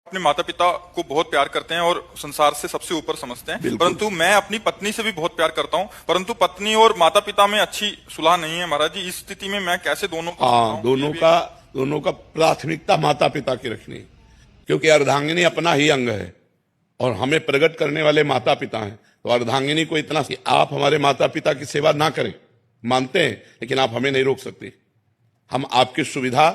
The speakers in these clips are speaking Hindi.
अपने माता पिता को बहुत प्यार करते हैं और संसार से सबसे ऊपर समझते हैं, परंतु मैं अपनी पत्नी से भी बहुत प्यार करता हूं, परंतु पत्नी और माता पिता में अच्छी सुलह नहीं है महाराज जी। इस स्थिति में मैं कैसे दोनों को दोनों का प्राथमिकता माता पिता की रखनी है, क्योंकि अर्धांगिनी अपना ही अंग है और हमें प्रकट करने वाले माता पिता हैं। तो अर्धांगिनी को इतना कि आप हमारे माता पिता की सेवा ना करें, मानते हैं, लेकिन आप हमें नहीं रोक सकते। हम आपकी सुविधा,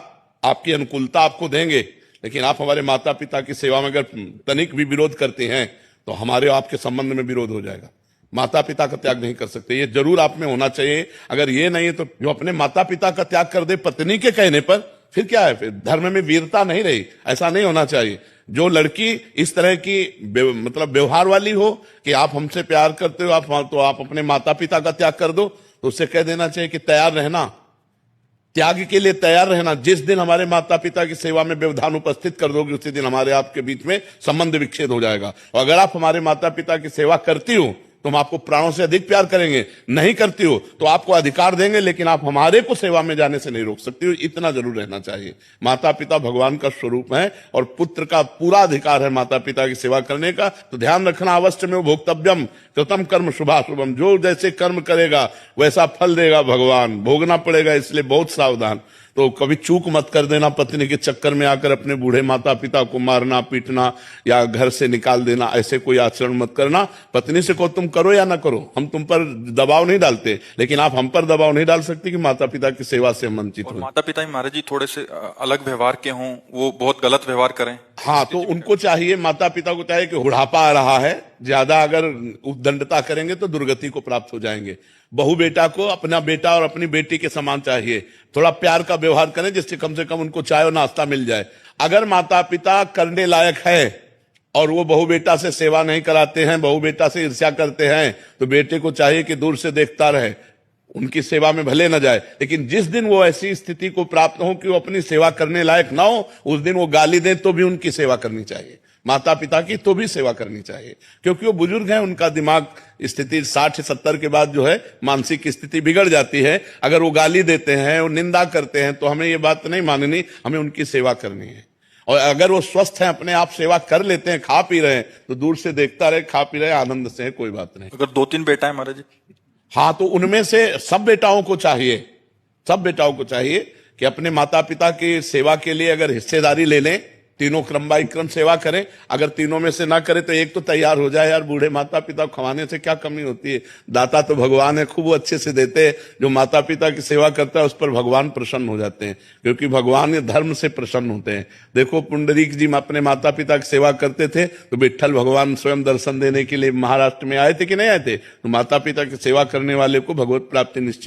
आपकी अनुकूलता आपको देंगे, लेकिन आप हमारे माता पिता की सेवा में अगर तनिक भी विरोध करते हैं तो हमारे आपके संबंध में विरोध हो जाएगा। माता पिता का त्याग नहीं कर सकते, ये जरूर आप में होना चाहिए। अगर ये नहीं है तो जो अपने माता पिता का त्याग कर दे पत्नी के कहने पर, फिर क्या है? फिर धर्म में वीरता नहीं रही। ऐसा नहीं होना चाहिए। जो लड़की इस तरह की मतलब व्यवहार वाली हो कि आप हमसे प्यार करते हो, तो आप अपने माता पिता का त्याग कर दो, तो उससे कह देना चाहिए कि तैयार रहना, त्याग के लिए तैयार रहना। जिस दिन हमारे माता पिता की सेवा में व्यवधान उपस्थित कर दोगे, उसी दिन हमारे आपके बीच में संबंध विच्छेद हो जाएगा। और अगर आप हमारे माता पिता की सेवा करती हो तो हम आपको प्राणों से अधिक प्यार करेंगे, नहीं करती हो तो आपको अधिकार देंगे, लेकिन आप हमारे को सेवा में जाने से नहीं रोक सकती हो। इतना जरूर रहना चाहिए। माता पिता भगवान का स्वरूप है और पुत्र का पूरा अधिकार है माता पिता की सेवा करने का। तो ध्यान रखना, अवश्य में भोक्तव्यम कृतम कर्म शुभाशुभम। जो जैसे कर्म करेगा वैसा फल देगा भगवान, भोगना पड़ेगा, इसलिए बहुत सावधान। तो कभी चूक मत कर देना, पत्नी के चक्कर में आकर अपने बूढ़े माता पिता को मारना पीटना या घर से निकाल देना, ऐसे कोई आचरण मत करना। पत्नी से को तुम करो या ना करो, हम तुम पर दबाव नहीं डालते, लेकिन आप हम पर दबाव नहीं डाल सकते कि माता पिता की सेवा से वंचित हो। माता पिता महाराज जी थोड़े से अलग व्यवहार के हों, वो बहुत गलत व्यवहार करें। हाँ, तो उनको चाहिए, माता पिता को चाहिए कि बुढ़ापा आ रहा है, ज्यादा अगर उद्दंडता करेंगे तो दुर्गति को प्राप्त हो जाएंगे। बहू बेटा को अपना बेटा और अपनी बेटी के समान चाहिए। थोड़ा प्यार का व्यवहार करें जिससे कम से कम उनको चाय और नाश्ता मिल जाए। अगर माता पिता करने लायक है और वो बहू बेटा से सेवा नहीं कराते हैं, बहू बेटा से ईर्ष्या करते हैं, तो बेटे को चाहिए कि दूर से देखता रहे, उनकी सेवा में भले न जाए। लेकिन जिस दिन वो ऐसी स्थिति को प्राप्त हो कि वो अपनी सेवा करने लायक ना हो, उस दिन वो गाली दे तो भी उनकी सेवा करनी चाहिए। माता पिता की तो भी सेवा करनी चाहिए, क्योंकि वो बुजुर्ग हैं, उनका दिमाग स्थिति 60-70 के बाद जो है मानसिक स्थिति बिगड़ जाती है। अगर वो गाली देते हैं, वो निंदा करते हैं, तो हमें ये बात नहीं माननी, हमें उनकी सेवा करनी है। और अगर वो स्वस्थ हैं, अपने आप सेवा कर लेते हैं, खा पी रहे हैं, तो दूर से देखता रहे, खा पी रहे, आनंद से है, कोई बात नहीं। अगर 2-3 बेटा है महाराज जी, हाँ, तो उनमें से सब बेटाओं को चाहिए कि अपने माता पिता की सेवा के लिए अगर हिस्सेदारी ले लें, तीनों क्रम बाई क्रम सेवा करें। अगर तीनों में से ना करे तो एक तो तैयार हो जाए। यार, बूढ़े माता पिता खवाने से क्या कमी होती है? दाता तो भगवान है, खूब अच्छे से देते हैं। जो माता पिता की सेवा करता है उस पर भगवान प्रसन्न हो जाते हैं, क्योंकि भगवान ये धर्म से प्रसन्न होते हैं। देखो, पुंडरीक जी अपने माता पिता की सेवा करते थे तो विट्ठल भगवान स्वयं दर्शन देने के लिए महाराष्ट्र में आए थे कि नहीं आए थे? तो माता पिता की सेवा करने वाले को भगवत प्राप्ति निश्चित